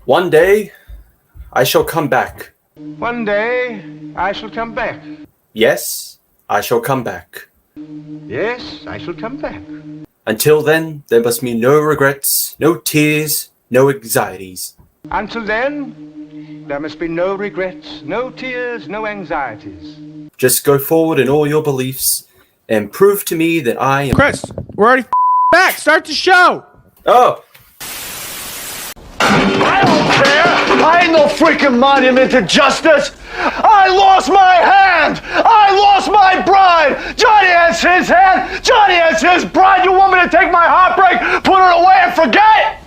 One day, I shall come back. One day, I shall come back. Yes, I shall come back. Yes, I shall come back. Until then, there must be no regrets, no tears, no anxieties. Until then, there must be no regrets, no tears, no anxieties. Just go forward in all your beliefs and prove to me that I am... Chris, we're already back. Start the show. Oh! I don't care! I ain't no freaking monument to justice! I lost my hand! I lost my bride! Johnny has his hand! Johnny has his bride! You want me to take my heartbreak, put it away, and forget?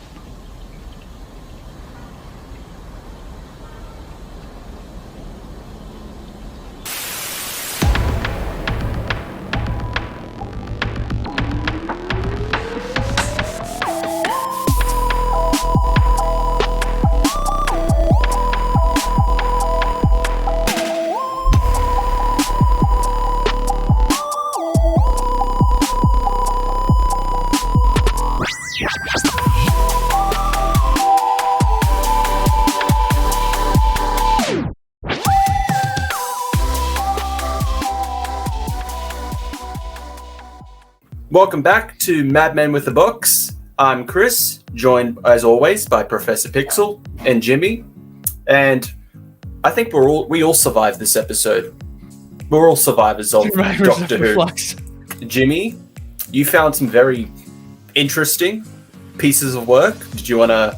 Welcome back to Madmen with the Books. I'm Chris, joined as always by Professor Pixel and Jimmy. And I think we all survived this episode. We're all survivors of Doctor Who. Flux. Jimmy, you found some very interesting pieces of work. Did you want to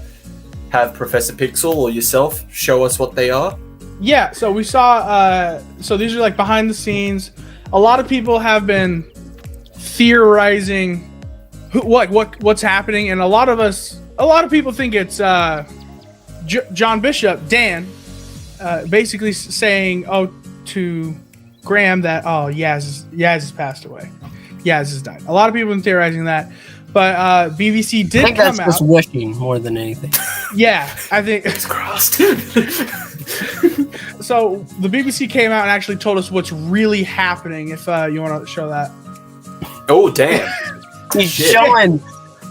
have Professor Pixel or yourself show us what they are? Yeah, so we saw, so these are like behind the scenes. A lot of people have been theorizing what's happening, and a lot of people think it's John Bishop, Dan, basically saying, to Graham that, Yaz has passed away. Yaz has died. A lot of people have been theorizing that, but BBC did come out. I think that's just wishing more than anything. Yeah, I think it's crossed. So the BBC came out and actually told us what's really happening. If you want to show that. Oh damn! He's showing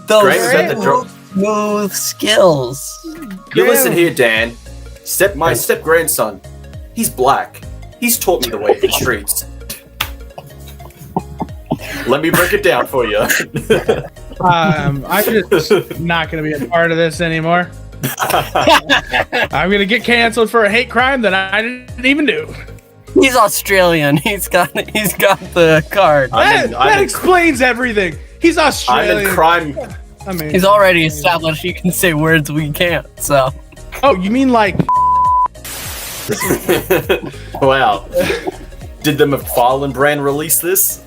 those smooth skills. You listen here, Dan. My step grandson. He's black. He's taught me the way of the streets. Let me break it down for you. I'm just not going to be a part of this anymore. I'm going to get canceled for a hate crime that I didn't even do. He's Australian. He's got the card. That explains everything. He's Australian. I'm in crime. I mean, he's already established you can say words we can't. So. Oh, you mean like? Wow. Did the McFarlane brand release this?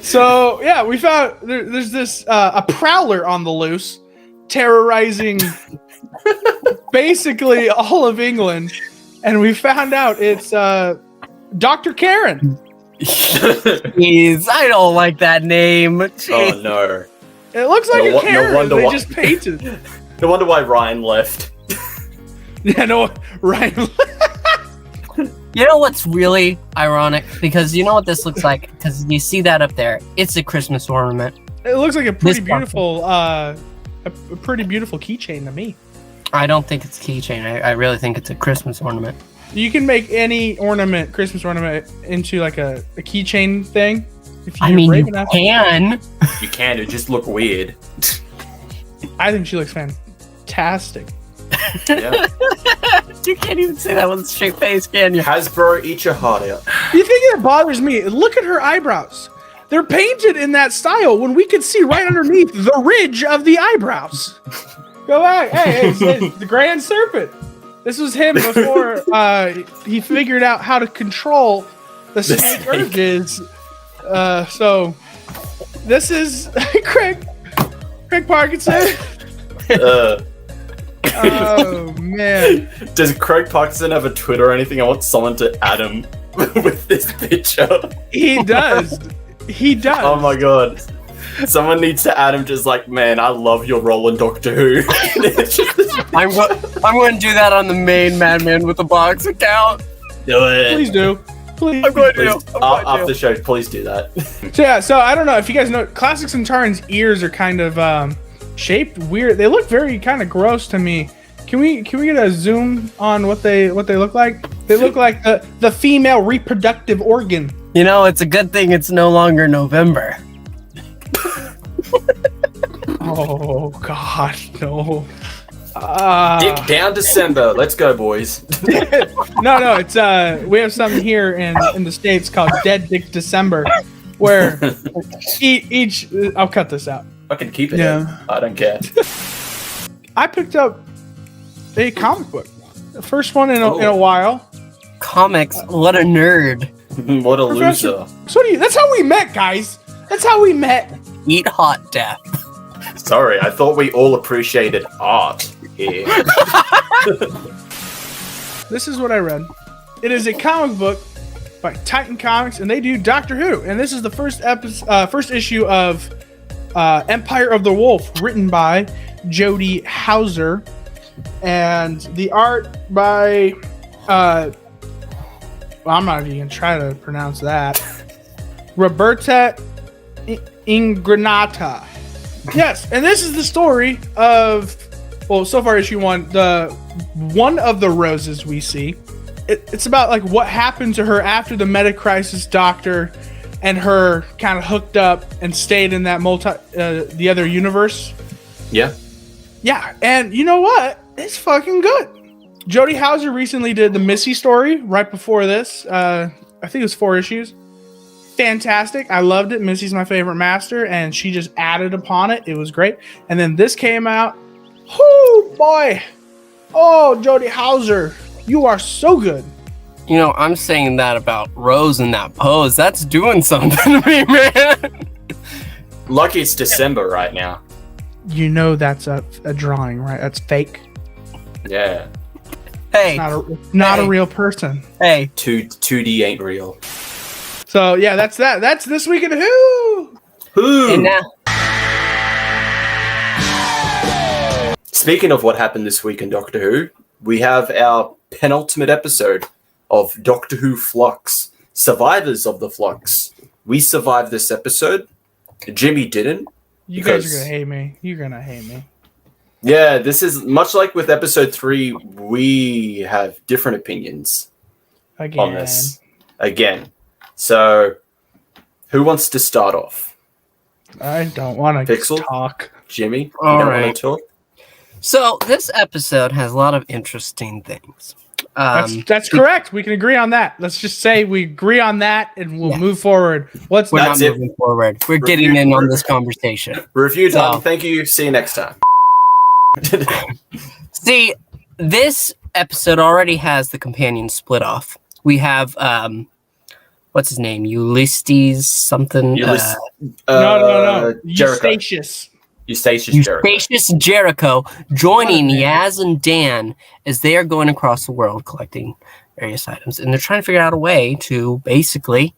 So yeah, we found there's this a prowler on the loose, terrorizing basically all of England. And we found out it's Dr. Karen. Jeez, I don't like that name. Jeez. Oh no! It looks like a Karen. They just painted. No wonder why Ryan left. Yeah, no, Ryan. You know what's really ironic? Because you know what this looks like? Because you see that up there. It's a Christmas ornament. It looks like a pretty beautiful keychain to me. I don't think it's a keychain. I really think it's a Christmas ornament. You can make any Christmas ornament, into like a keychain thing. If you're brave enough. Can. You can. It just look weird. I think she looks fantastic. Yeah. You can't even say that with a straight face, can you? Hasbro, eat your heart out. You think it bothers me? Look at her eyebrows. They're painted in that style when we could see right underneath the ridge of the eyebrows. Go back. Hey, it's the Grand Serpent. This was him before he figured out how to control the snake urges. So this is Craig Parkinson. Oh man. Does Craig Parkinson have a Twitter or anything? I want someone to add him with this picture. He does. Oh my god. Someone needs to add him, just like, man, I love your role in Doctor Who. I'm going to do that on the main Madman with the Box account. Do it. Please do. Please. I'm going to. After the show, please do that. So I don't know if you guys know, Classic Centauran's ears are kind of shaped weird. They look very kind of gross to me. Can we get a zoom on what they look like? They look like the female reproductive organ. You know, it's a good thing it's no longer November. Oh God, no. Dick down December. Let's go, boys. No, it's we have something here in the States called Dead Dick December, where each I'll cut this out. I can keep it. Yeah. I don't care. I picked up a comic book, the first one in a while. Comics, what a nerd. What a Professor- loser. So that's how we met, guys. That's how we met. Eat hot death. Sorry, I thought we all appreciated art here. This is what I read. It is a comic book by Titan Comics, and they do Doctor Who. And this is the first issue of Empire of the Wolf, written by Jody Hauser, and the art by well, I'm not even gonna try to pronounce that. Roberta Ingranata. Yes, and this is the story of, well, so far issue 1, one of the Roses we see. It's about like what happened to her after the Meta-Crisis Doctor and her kind of hooked up and stayed in that the other universe. Yeah. Yeah, and you know what? It's fucking good. Jody Hauser recently did the Missy story right before this. I think it was 4 issues. Fantastic. I loved it. Missy's my favorite master, and she just added upon it. It was great. And then this came out. Oh boy. Oh, Jody Hauser, you are so good. You know, I'm saying that about Rose in that pose. That's doing something to me, man. Lucky it's December right now. You know that's a drawing, right? That's fake. Yeah. Hey, Not a real person. hey. 2D ain't real. So yeah, that's that. That's this week in Who. Who? And now, Speaking of what happened this week in Doctor Who, we have our penultimate episode of Doctor Who Flux. Survivors of the Flux. We survived this episode. Jimmy didn't. You guys are gonna hate me. You're gonna hate me. Yeah, this is much like with episode 3. We have different opinions on this. Again. So, who wants to start off? I don't want to Pixel? talk. Jimmy? You All don't right. want to talk? so this episode has a lot of interesting things. That's correct. We can agree on that. Let's just say we agree on that, and we'll move forward. We're not That's it. moving forward. We're getting in on this conversation. Review time. So- Thank you. See you next time. See, this episode already has the companion split off. We have what's his name? Ulysses something. No. Jericho. Eustachius. Eustachius Jericho. Eustachius Jericho joining Yaz and Dan as they are going across the world collecting various items, and they're trying to figure out a way to basically,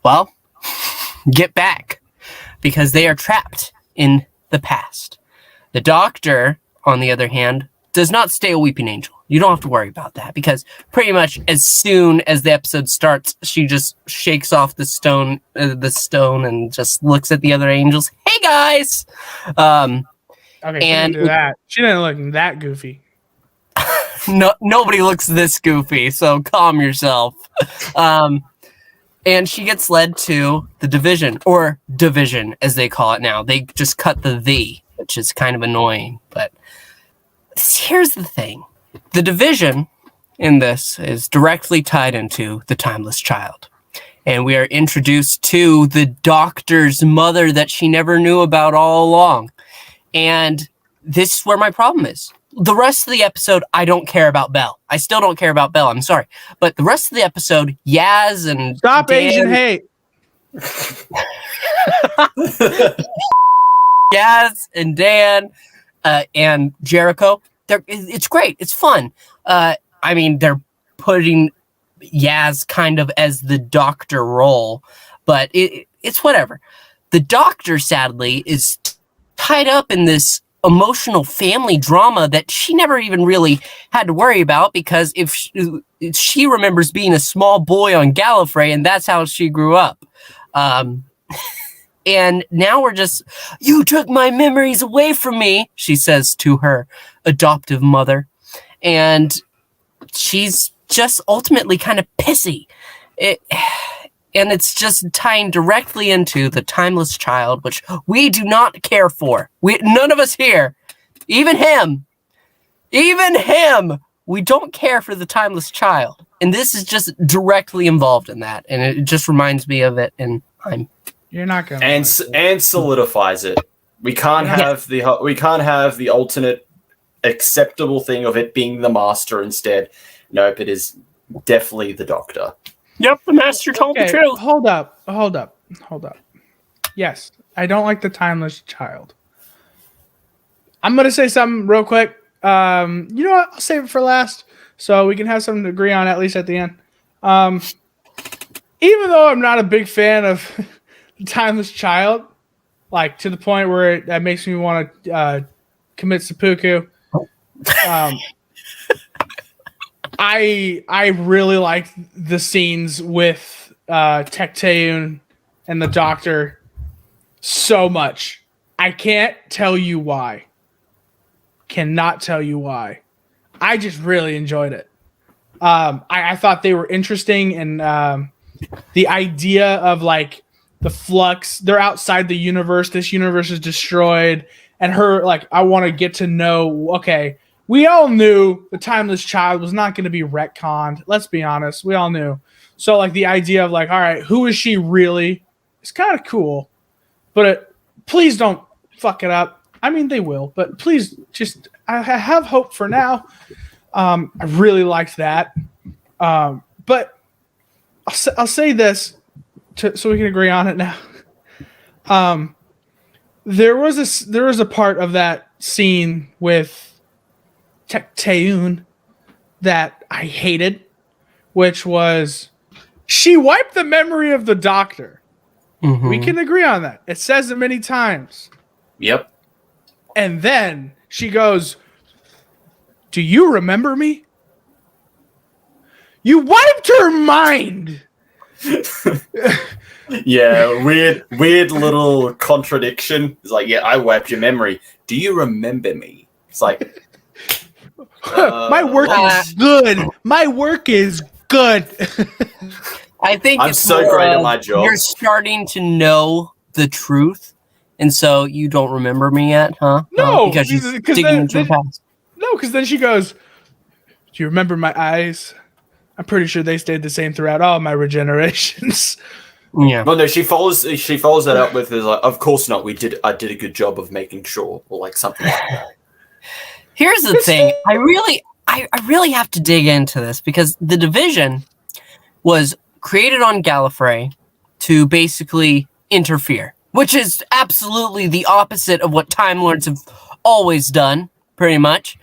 well, get back because they are trapped in the past. The Doctor, on the other hand, does not stay a weeping angel. You don't have to worry about that because pretty much as soon as the episode starts, she just shakes off the stone, and just looks at the other angels. Hey guys! Okay, she And- didn't do that. She didn't look that goofy. No, nobody looks this goofy, so calm yourself. And she gets led to the division, or division as they call it now. They just cut the, which is kind of annoying. But here's the thing. The division in this is directly tied into the Timeless Child. And we are introduced to the Doctor's mother that she never knew about all along. And this is where my problem is. The rest of the episode, I don't care about Belle. I still don't care about Belle. I'm sorry. But the rest of the episode, Yaz and Stop Dan, Asian hate. Yaz and Dan and Jericho, it's great. It's fun. I mean, they're putting Yaz kind of as the Doctor role, but it's whatever. The Doctor, sadly, is tied up in this emotional family drama that she never even really had to worry about because if she remembers being a small boy on Gallifrey and that's how she grew up. And now we're just, you took my memories away from me, she says to her adoptive mother. And she's just ultimately kind of pissy. And it's just tying directly into the timeless child, which we do not care for. None of us here, even him, we don't care for the timeless child. And this is just directly involved in that. And it just reminds me of it. And You're not gonna and solidifies it. We can't have the alternate acceptable thing of it being the master instead. Nope, it is definitely the Doctor. Yep, the master told the truth. Hold up. Yes, I don't like the timeless child. I'm gonna say something real quick. You know what? I'll save it for last, so we can have something to agree on at least at the end. Even though I'm not a big fan of the timeless child, like to the point where that makes me want to commit seppuku. I really like the scenes with Tecteun and the Doctor so much. I can't tell you why. Cannot tell you why. I just really enjoyed it. I thought they were interesting, and the idea of like the Flux, they're outside the universe. This universe is destroyed, and her like, I want to get to know. Okay, we all knew the timeless child was not going to be retconned. Let's be honest, we all knew. So like the idea of like, all right, who is she really? It's kind of cool, but please don't fuck it up. I mean, they will, but please just, I have hope for now. I really liked that. But I'll say this so we can agree on it now. There was a part of that scene with Tecteun that I hated, which was she wiped the memory of the Doctor. Mm-hmm. We can agree on that. It says it many times. Yep. And then she goes, "Do you remember me?" You wiped her mind. Yeah, weird little contradiction. It's like, yeah, I wiped your memory. Do you remember me? It's like, my work is good. My work is good. I think I'm so great at my job. You're starting to know the truth, and so you don't remember me yet, huh? No, because you're digging into the past. No, because then she goes, "Do you remember my eyes? I'm pretty sure they stayed the same throughout all my regenerations." Yeah. Well, no, she follows that up with is like, of course not. I did a good job of making sure, or like something like that. Here's the thing. I really have to dig into this because the Division was created on Gallifrey to basically interfere, which is absolutely the opposite of what Time Lords have always done, pretty much.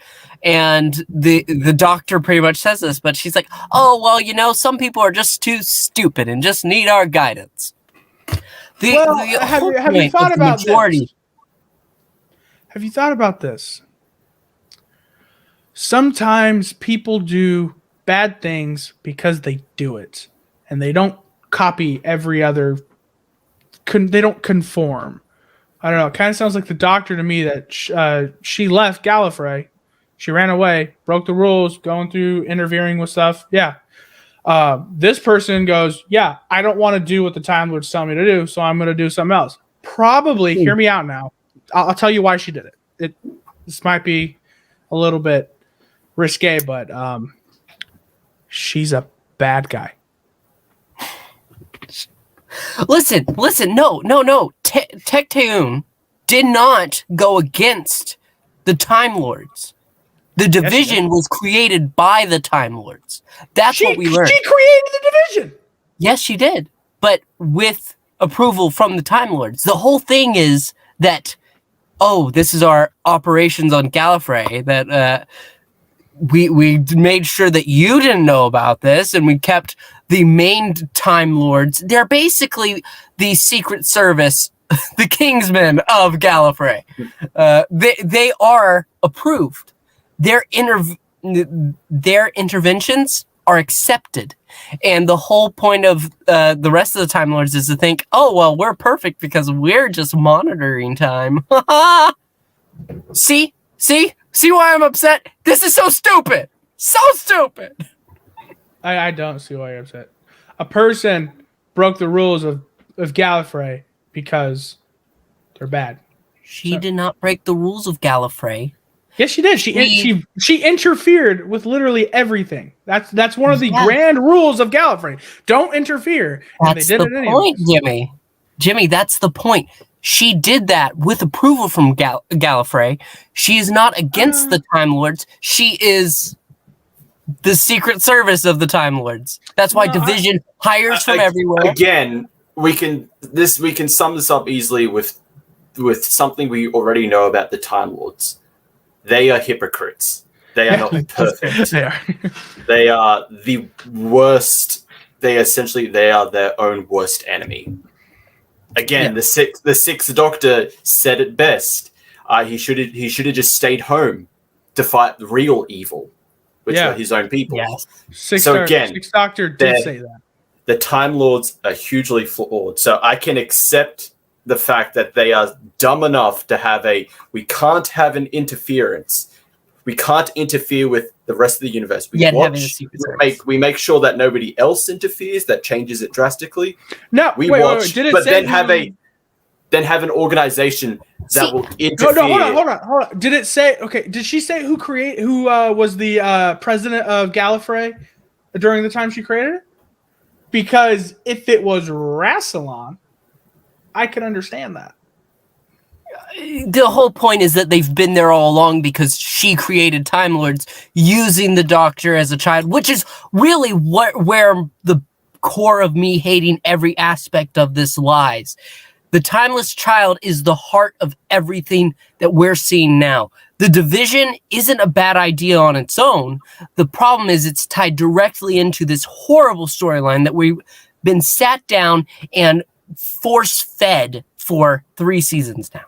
And the Doctor pretty much says this, but she's like, "Oh, well, you know, some people are just too stupid and just need our guidance." Have you thought about this? Have you thought about this? Sometimes people do bad things because they do it, and they don't copy every other. They don't conform. I don't know. It kind of sounds like the Doctor to me that she left Gallifrey. She ran away, broke the rules, going through interfering with stuff. Yeah. This person goes, yeah, I don't want to do what the Time Lords tell me to do, so I'm going to do something else. Probably, hear me out now. I'll tell you why she did it. This might be a little bit risque, but she's a bad guy. Listen. No. Tecteun did not go against the Time Lords. The Division was created by the Time Lords. That's what we learned. She created the Division. Yes, she did. But with approval from the Time Lords. The whole thing is that, this is our operations on Gallifrey, that we made sure that you didn't know about this, and we kept the main Time Lords. They're basically the Secret Service, the Kingsmen of Gallifrey. They are approved. Their interventions are accepted. And the whole point of the rest of the Time Lords is to think, oh, well, we're perfect because we're just monitoring time. See why I'm upset? This is so stupid. So stupid. I don't see why you're upset. A person broke the rules of Gallifrey because they're bad. She did not break the rules of Gallifrey. Yes, she did. She interfered with literally everything. That's one of the grand rules of Gallifrey. Don't interfere. And That's they did the it point, anyway. Jimmy. Jimmy, that's the point. She did that with approval from Gallifrey. She is not against the Time Lords. She is the Secret Service of the Time Lords. That's why Division hires from everywhere. Again, we can sum this up easily with something we already know about the Time Lords. They are hypocrites. They are not perfect. They are. They are the worst. They are their own worst enemy. Again, the sixth Doctor said it best. He should have just stayed home to fight the real evil, which are his own people. Yes. Sixth Doctor did say that. The Time Lords are hugely flawed, so I can accept the fact that they are dumb enough to we can't have an interference. We can't interfere with the rest of the universe. We make sure that nobody else interferes. That changes it drastically. No, wait. Did it say then have an organization that will interfere. No, hold on. Did it say? Okay, did she say who was the president of Gallifrey during the time she created it? Because if it was Rassilon, I could understand that. The whole point is that they've been there all along because she created Time Lords using the Doctor as a child, which is really where the core of me hating every aspect of this lies. The Timeless Child is the heart of everything that we're seeing now. The Division isn't a bad idea on its own. The problem is it's tied directly into this horrible storyline that we've been sat down and force-fed for 3 seasons now.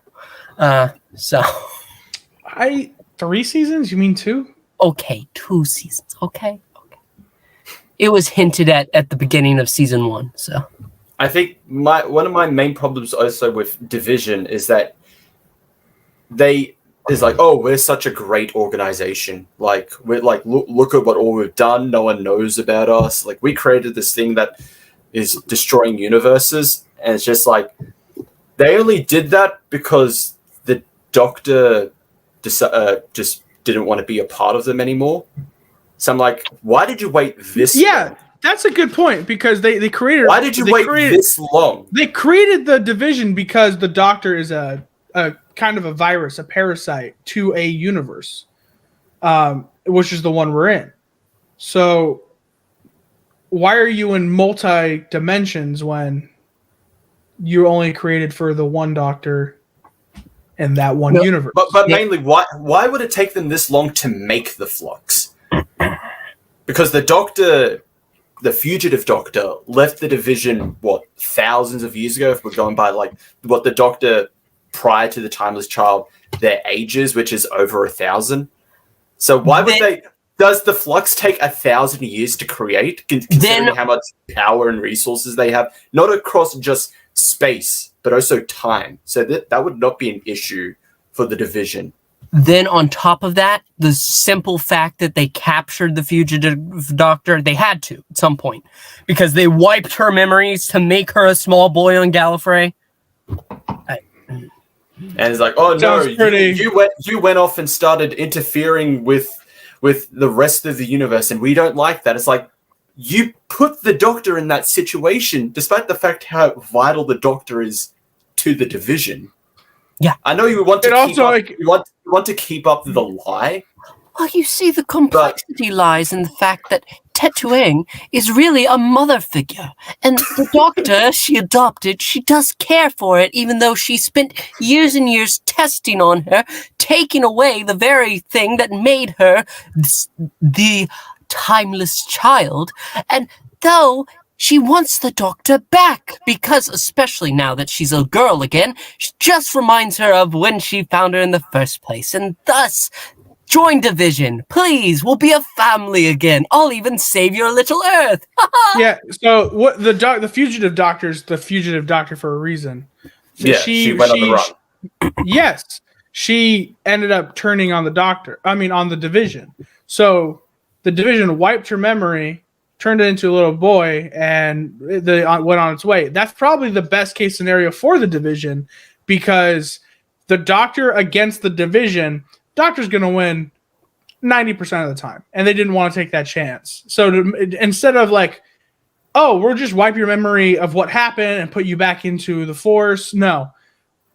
3 seasons? You mean 2? Okay, 2 seasons. Okay. It was hinted at the beginning of season 1, so. I think one of my main problems also with Division is that we're such a great organization. Like, we're like, look at what all we've done. No one knows about us. Like, we created this thing that is destroying universes, and it's just like they only did that because the Doctor just didn't want to be a part of them anymore. So I'm like, why did you wait this long? That's a good point, because they created. Why did you wait this long? They created the Division because the Doctor is a kind of a virus, a parasite to a universe, which is the one we're in. So why are you in multi dimensions when you only created for the one Doctor in that one universe? But mainly, why would it take them this long to make the Flux? Because the fugitive Doctor left the Division, thousands of years ago, if we're going by what the Doctor prior to the Timeless Child, their ages, which is over 1,000. So why would does the Flux take 1,000 years to create, considering how much power and resources they have, not across just space, but also time? So that would not be an issue for the Division. Then on top of that, the simple fact that they captured the fugitive Doctor, they had to at some point, because they wiped her memories to make her a small boy on Gallifrey. And it's like, oh no, you went off and started interfering with the rest of the universe, and we don't like that. It's like, you put the Doctor in that situation, despite the fact how vital the Doctor is to the Division. Yeah, I know you want to you want to keep up the lie. Well, you see, the complexity lies in the fact that Tetsuing is really a mother figure, and the Doctor she adopted, she does care for it, even though she spent years and years testing on her, taking away the very thing that made her the Timeless Child, and though she wants the Doctor back, because especially now that she's a girl again, she just reminds her of when she found her in the first place, and thus Join Division, please. We'll be a family again. I'll even save your little Earth. Yeah. So what the fugitive doctor's the fugitive doctor for a reason. Yeah, she went on the run. Yes, she ended up turning on the doctor. I mean, on the Division. So the Division wiped her memory, turned it into a little boy, and went on its way. That's probably the best case scenario for the Division, because the Doctor against the Division, Doctor's going to win 90% of the time, and they didn't want to take that chance. So instead of like, oh, we'll just wipe your memory of what happened and put you back into the Force, no.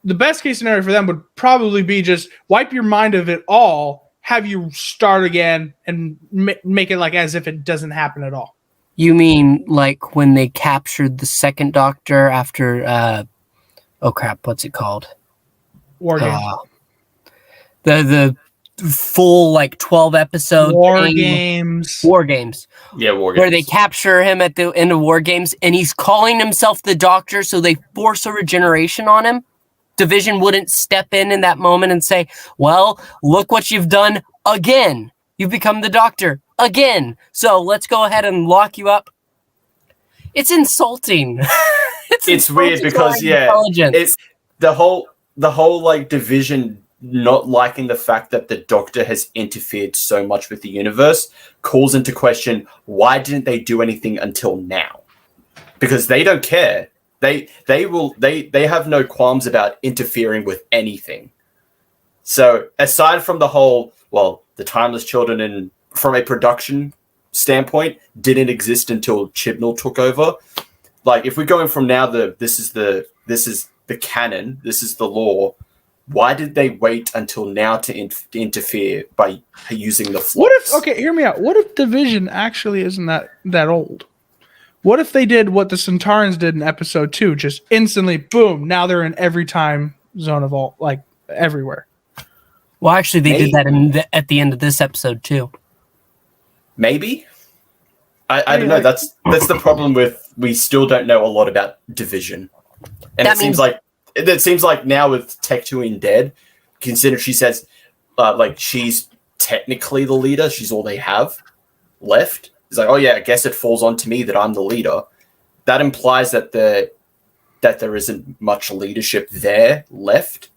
The best case scenario for them would probably be just wipe your mind of it all, have you start again, and make it like as if it doesn't happen at all. You mean like when they captured the second Doctor after, oh crap, what's it called? War Games. The full like 12 episode War Games. War Games. Yeah, War Games. Where they capture him at the end of War Games and he's calling himself the Doctor, so they force a regeneration on him. Division wouldn't step in that moment and say, well, look what you've done again. You've become the Doctor again. So let's go ahead and lock you up. It's insulting. It's weird because, it's the whole like Division not liking the fact that the Doctor has interfered so much with the universe calls into question, why didn't they do anything until now? Because they don't care. They have no qualms about interfering with anything. So aside from the whole, well, the Timeless Children, and from a production standpoint, didn't exist until Chibnall took over. Like, if we're going from now, this is the canon, this is the law. Why did they wait until now to interfere by using the Flux? What if? Okay, hear me out. What if Division actually isn't that old? What if they did what the Centaurans did in episode 2? Just instantly, boom! Now they're in every time zone of all, like everywhere. Well, actually, they did that at the end of this episode too. Maybe. I don't know. That's the problem with, we still don't know a lot about Division, and it seems like now with Tectuine dead, consider she says like she's technically the leader. She's all they have left. It's like, oh yeah, I guess it falls on to me that I'm the leader. That implies that there isn't much leadership there left.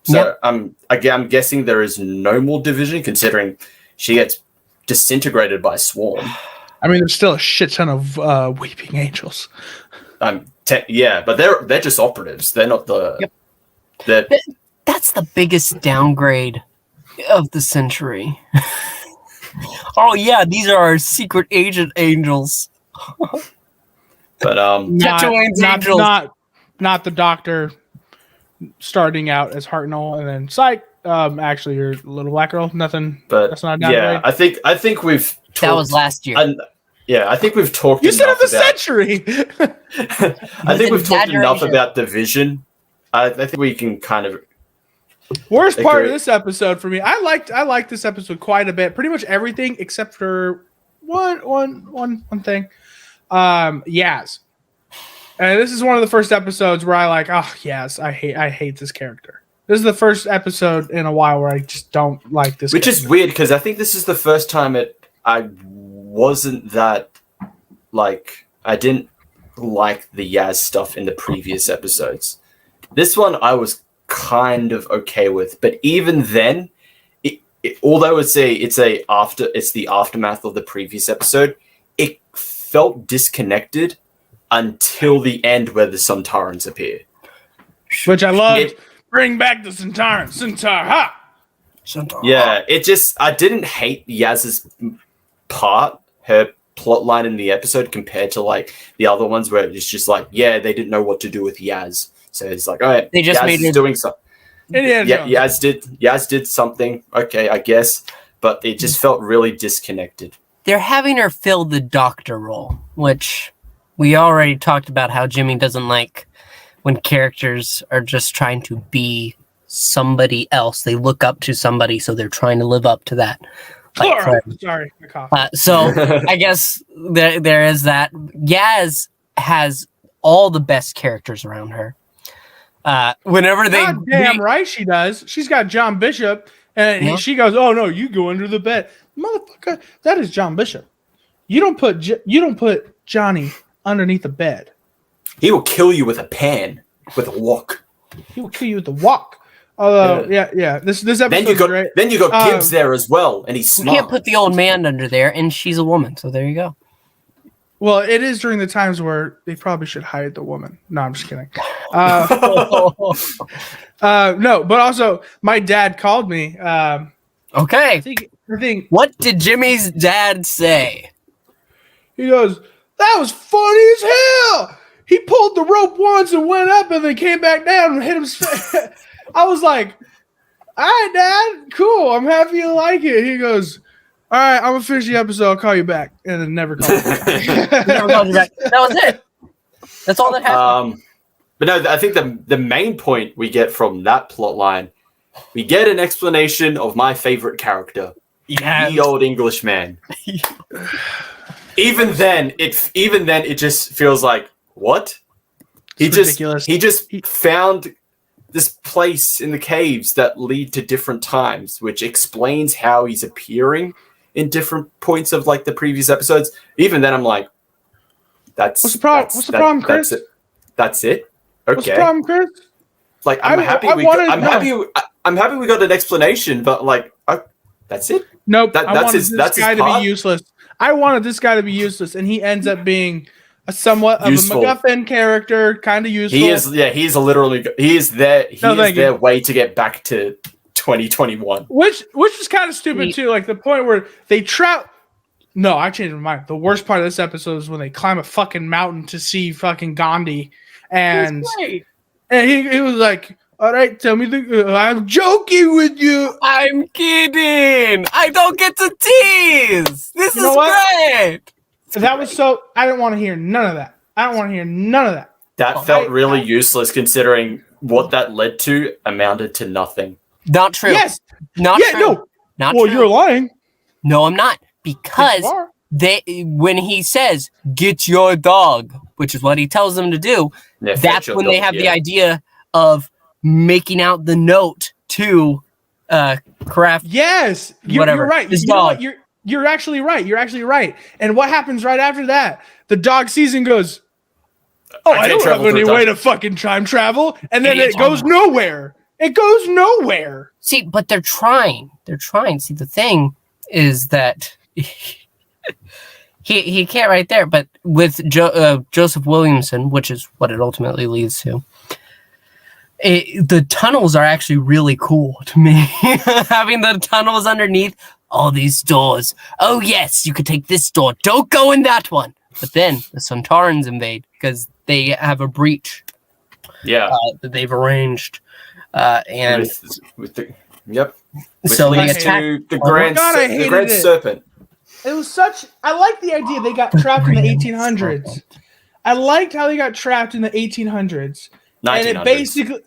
So I'm guessing there is no more Division, considering she gets disintegrated by Swarm. I mean, there's still a shit ton of weeping angels. Yeah, but they're just operatives. They're not the. Yep. That's the biggest downgrade of the century. Oh yeah, these are our secret agent angels. But not the Doctor starting out as Hartnell and then psych. Actually, you're a little black girl. Nothing. But that's not a downgrade. Yeah, I think we've. That was last year. I think we've talked. You said of the century. I think we've talked enough about Division. I think we can kind of. Worst part of this episode for me, I liked this episode quite a bit. Pretty much everything except for one thing. Yaz. And this is one of the first episodes where I like, oh Yaz, I hate this character. This is the first episode in a while where I just don't like this. Which is weird because I think this is the first time I wasn't that like, I didn't like the Yaz stuff in the previous episodes. This one I was kind of okay with, but even then, although it's the aftermath of the previous episode, it felt disconnected until the end where the Centaurans appear, which I loved. Bring back the Centaurans, Centaur, ha! Yeah, I didn't hate Yaz's part, her plot line in the episode compared to like the other ones where it's just like, yeah, they didn't know what to do with Yaz. So it's like, all right, they just made it doing something. Yeah, Yaz did something. Okay, I guess, but it just felt really disconnected. They're having her fill the Doctor role, which we already talked about how Jimmy doesn't like when characters are just trying to be somebody else. They look up to somebody, so they're trying to live up to that. Sorry, my cough. So I guess there is that. Yaz has all the best characters around her. Whenever right she does. She's got John Bishop And Yeah. she goes, "Oh no, you go under the bed, motherfucker." That is John Bishop. You don't put Johnny underneath the bed. He will kill you with a pan, with a wok. He will kill you with the wok. Although, yeah. This episode Then you got then you got Gibbs there as well, and he's You smart. can't put the old man under there, and she's a woman, so there you go. Well, it is during the times where they probably should hide the woman. No, I'm just kidding. No, but also my dad called me. Okay. I think What did Jimmy's dad say? he goes, "That was funny as hell. He pulled the rope once and went up, and then came back down and hit him." I was like, "All right, Dad, cool. I'm happy you like it." He goes, "All right, I'm gonna finish the episode. I'll call you back," and then never called me back. Never called you back. That was it. That's all that happened. But no, I think the main point we get from that plot line, we get an explanation of my favorite character, Yes. the old Englishman. Even then, it just feels like what? It's ridiculous. He just found this place in the caves that lead to different times, which explains how he's appearing in different points of like the previous episodes. Even then, I'm like, that's What's the problem? What's the problem, Chris? That's it. Okay. What's the problem, Chris? Like I'm happy we got an explanation, but like that's it. Nope. That's I wanted his guy to part? be useless. I wanted this guy to be useless, and he ends up being a somewhat of Useful. a MacGuffin character, kind of useful. He is their way to get back to 2021. Which is kind of stupid too. Like the point where they trap. No, I changed my mind. The worst part of this episode is when they climb a fucking mountain to see fucking Gandhi, and he was like, "All right, tell me I'm joking with you." I'm kidding. I don't get to tease. This You know is what? great. That was so. I didn't want to hear none of that. That felt really useless considering what that led to amounted to nothing. Not true. Yes. Not Yeah. true. No. Not Well, true. you're lying. No, I'm not. Because You are. when he says, "Get your dog," which is what he tells them to do, Yeah, that's fetch your when they dog, have the yeah. idea of making out the note to Craft. Yes, you're Whatever. right. His You know what? dog. You're actually right. You're actually right. And what happens right after that? The dog sees and goes, "Oh, I can't don't have travel through any time." way to fucking time travel," and then Idiots. it goes nowhere. It goes nowhere. See, but they're trying. They're trying. See, the thing is that he can't right there. But with Joseph Williamson, which is what it ultimately leads to, the tunnels are actually really cool to me. Having the tunnels underneath all these doors. Oh yes, you could take this door. Don't go in that one. But then the Sontarans invade because they have a breach Yeah. that they've arranged. And with the yep. Which so they leads attack. to the Oh my grand, God, I the hated grand it. serpent. It was such. I like the idea they got trapped in the 1800s. I liked how they got trapped in the 1800s, and it 1900s. basically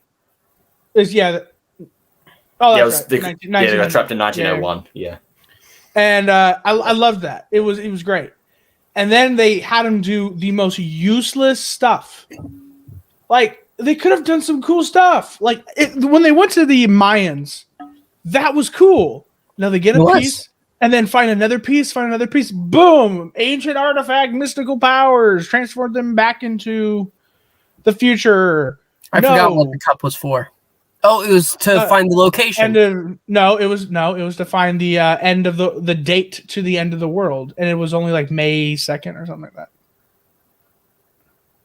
is Oh, Yeah, that's right. they got trapped in 1901. Yeah. And I loved that. It was great. And then they had him do the most useless stuff. Like they could have done some cool stuff. Like when they went to the Mayans, that was cool. Now they get a piece and then find another piece. Boom! Ancient artifact, mystical powers, transform them back into the future. I forgot what the cup was for. Oh, it was to find the location. It was to find the end of the date to the end of the world, and it was only like May 2nd or something like that.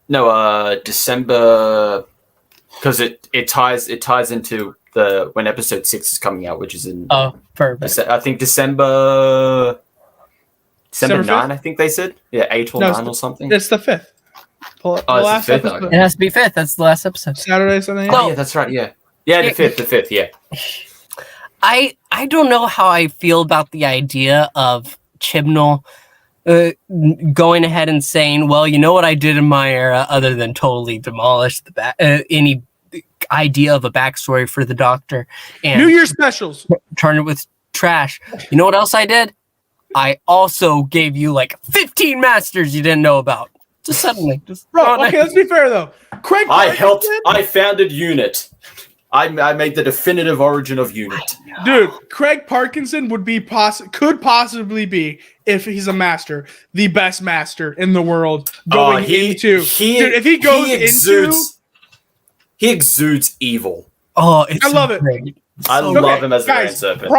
No, December, because it ties into the when episode 6 is coming out, which is in perfect. I think December 9. 5th? I think they said 8 or 9 or something. It's the 5th. It's the 5th, episode. okay. It has to be 5th. That's the last episode. Saturday, Sunday. Oh yeah, that's right. Yeah, the 5th. Yeah. I don't know how I feel about the idea of Chibnall going ahead and saying, "Well, you know what I did in my era, other than totally demolish any idea of a backstory for the Doctor and New Year's specials. turn it with trash. You know what else I did? I also gave you like 15 masters you didn't know about." Just suddenly, Bro, okay, let's be fair though. Craig I Parkinson, founded UNIT. I made the definitive origin of unit. Dude, Craig Parkinson could possibly be, if he's a master, the best master in the world going into. Dude, if he goes he exudes evil. Oh, I love it. I love him as the Grand guys, Serpent.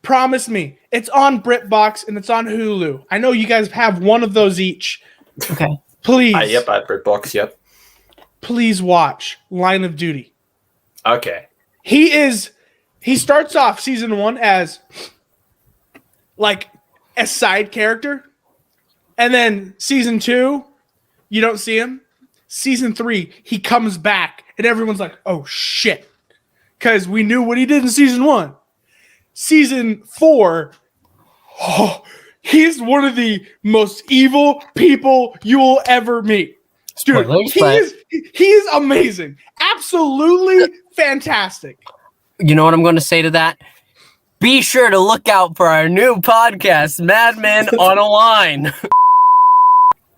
promise me. It's on BritBox and it's on Hulu. I know you guys have one of those each. Okay. Please. Yep, I have BritBox, yep. Please watch Line of Duty. Okay. He starts off season 1 as like a side character. And then season 2, you don't see him. Season 3, he comes back and everyone's like, oh shit. Because we knew what he did in season 1. Season 4, he's one of the most evil people you will ever meet. Dude, he is amazing. Absolutely fantastic. You know what I'm going to say to that? Be sure to look out for our new podcast, Madmen on a Line.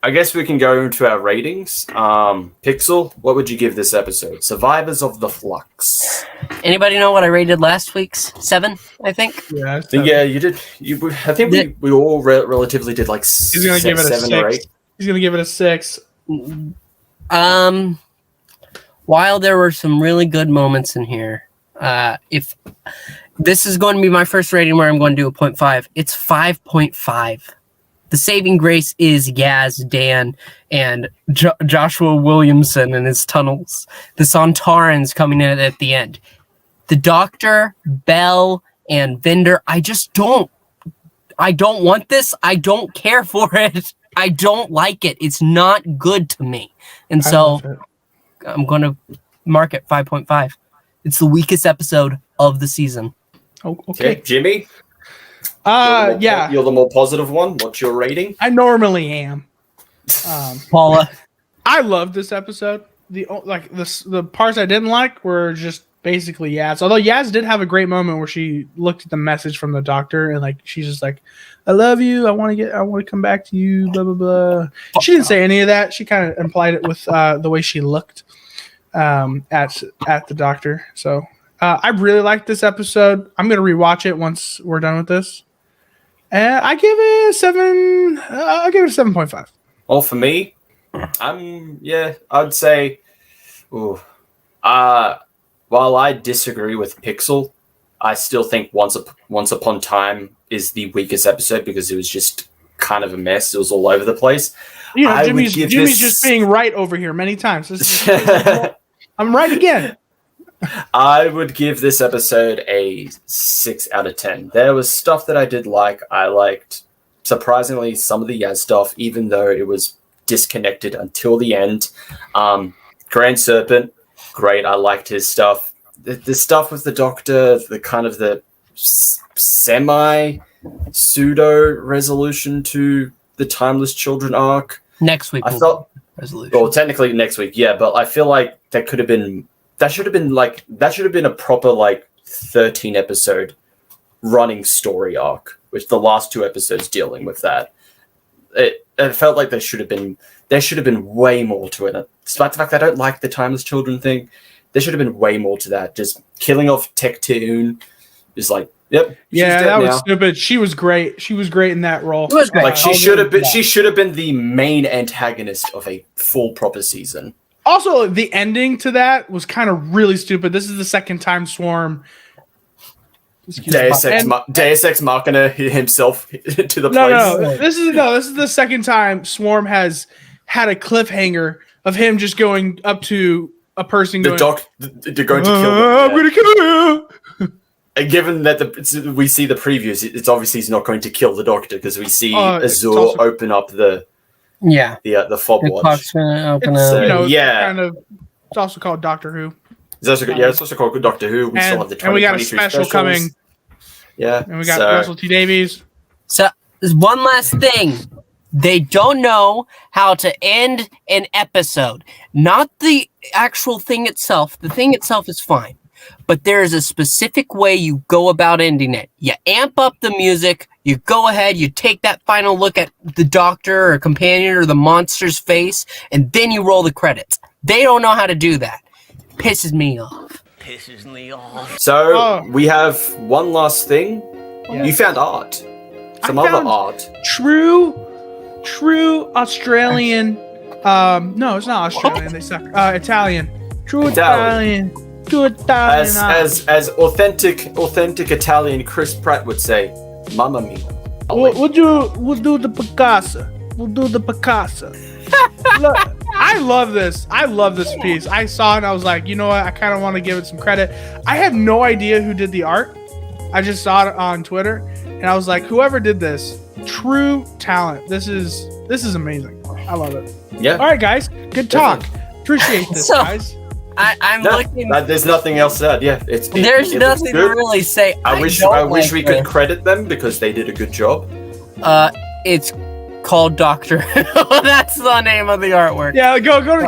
I guess we can go into our ratings. Pixel, what would you give this episode? Survivors of the Flux. Anybody know what I rated last week's? 7, I think. Yeah, you did. I think we all relatively did like He's gonna give it a 7 or 8. He's gonna give it a 6. While there were some really good moments in here, if this is going to be my first rating where I'm going to do a 0.5, it's 5.5. The saving grace is Yaz, Dan, and Joshua Williamson and his tunnels. The Sontarans coming in at the end. The Doctor, Bell, and Vinder, I don't want this. I don't care for it. I don't like it. It's not good to me. And so I'm going to mark it 5.5. It's the weakest episode of the season. Oh, okay. Jimmy? Yeah. You're the more positive one. What's your rating? I normally am. Paula? I loved this episode. The parts I didn't like were just basically Yaz. Although Yaz did have a great moment where she looked at the message from the Doctor and like she's just like, I love you. I want to come back to you. Blah blah blah. She didn't say any of that. She kind of implied it with the way she looked at the Doctor. So I really liked this episode. I'm gonna rewatch it once we're done with this. I give it a 7. I'll give it a 7.5. Well, for me, I'd say, while I disagree with Pixel, I still think Once Upon Time is the weakest episode because it was just kind of a mess. It was all over the place. You know, Jimmy's just being right over here many times. I'm right again. I would give this episode a 6 out of 10. There was stuff that I did like. I liked, surprisingly, some of the Yaz stuff, even though it was disconnected until the end. Grand Serpent, great. I liked his stuff. The stuff with the Doctor, the kind of the semi-pseudo resolution to the Timeless Children arc. Next week. I felt resolution. Well, technically next week, yeah, but I feel like that should have been a proper 13 episode running story arc, with the last 2 episodes dealing with that. It felt like there should have been way more to it. Despite the fact that I don't like the Timeless Children thing, there should have been way more to that. Just killing off Tech-Toon is like, yep. Yeah, that was stupid. She was great. She was great in that role. It was great. Like she should have been the main antagonist of a full proper season. Also, the ending to that was kind of really stupid. This is the second time Swarm Deus Ex Machina himself to the place. No. This is the second time Swarm has had a cliffhanger of him just going up to a person they're going to kill them. I'm going to kill you. And given that we see the previews, it's obviously he's not going to kill the Doctor because we see Azure open up the fob watch. It's also called Doctor Who. It's also called Doctor Who. We still have the 2023 and we got a special coming. Yeah, and we got Russell T Davies. So there's one last thing. They don't know how to end an episode. Not the actual thing itself. The thing itself is fine. But there is a specific way you go about ending it. You amp up the music. You go ahead. You take that final look at the Doctor or companion or the monster's face. And then you roll the credits. They don't know how to do that. Pisses me off. pisses me off. So we have one last thing. Yeah. You found art. Some I other found art. True Australian. No, it's not Australian. They suck. Italian. True Italian. Italian. True Italian. As authentic Italian Chris Pratt would say, "Mamma mia." We'll do the Picasso. We'll do the Picasso. Look, I love this. I love this piece. I saw it and I was like, you know what? I kind of want to give it some credit. I have no idea who did the art. I just saw it on Twitter and I was like, whoever did this, true talent. This is amazing. I love it. Yeah. All right, guys. Good talk. Appreciate this, guys. I'm looking. There's nothing else said. Yeah, There's it nothing to good. really say. I wish we could credit them because they did a good job. It's called Doctor Who. That's the name of the artwork. Yeah, go down.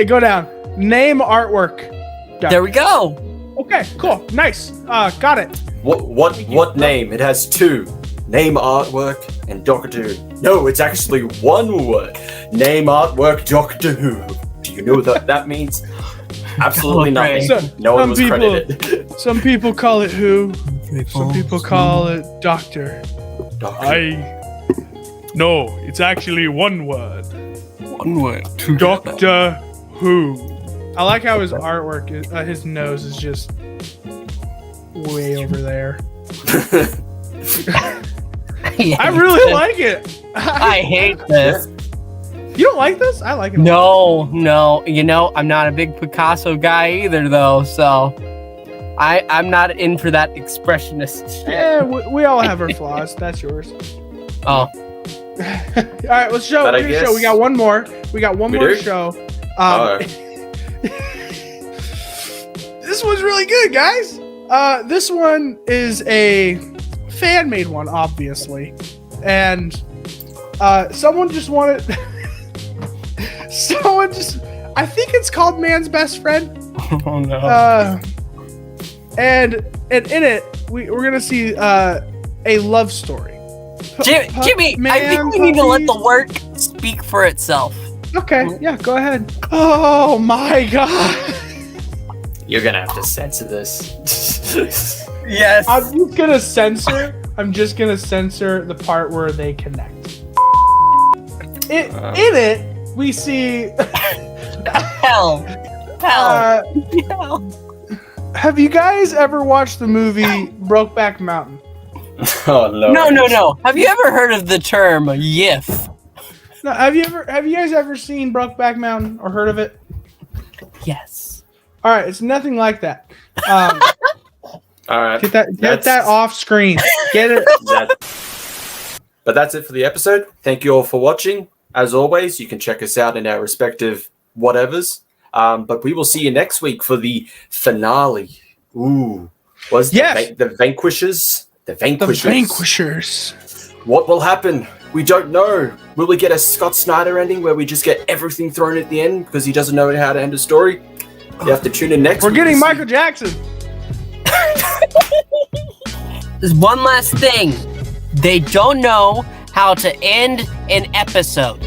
Go down. Name artwork. There we go. Okay, cool. Nice. Got it. What name? It has two. Name artwork and Doctor Who. No, it's actually one word. Name artwork Doctor Who. Do you know what that means? Absolutely nothing. No one was credited. Some people call it Who. Some people call it Doctor. No, it's actually one word. One word. Doctor Who. I like how his artwork, his nose is just way over there. I really like it. I hate this. You don't like this? I like it. No. You know, I'm not a big Picasso guy either, though. So I'm not in for that expressionist shit. Yeah, we all have our flaws. That's yours. Oh. All right, let's show. We got one more. We got one more show. This one's really good, guys. This one is a fan-made one, obviously, and someone just wanted. I think it's called Man's Best Friend. Oh no. And in it, we're gonna see a love story. Jimmy, I think we need to let the work speak for itself. Okay, yeah, go ahead. Oh my god. You're gonna have to censor this. Yes. I'm just gonna censor the part where they connect. In it, we see Hell. Have you guys ever watched the movie Brokeback Mountain? Oh no. No. Have you ever heard of the term YIF? No, have you guys ever seen Brokeback Mountain or heard of it? Yes. All right, it's nothing like that. All right. Get that off screen. Get it. But that's it for the episode. Thank you all for watching. As always, you can check us out in our respective whatevers. But we will see you next week for the finale. Ooh. The Vanquishers? The Vanquishers. What will happen? We don't know. Will we get a Scott Snyder ending where we just get everything thrown at the end because he doesn't know how to end a story? You have to tune in next week. We're getting Michael Jackson. There's one last thing. They don't know how to end an episode.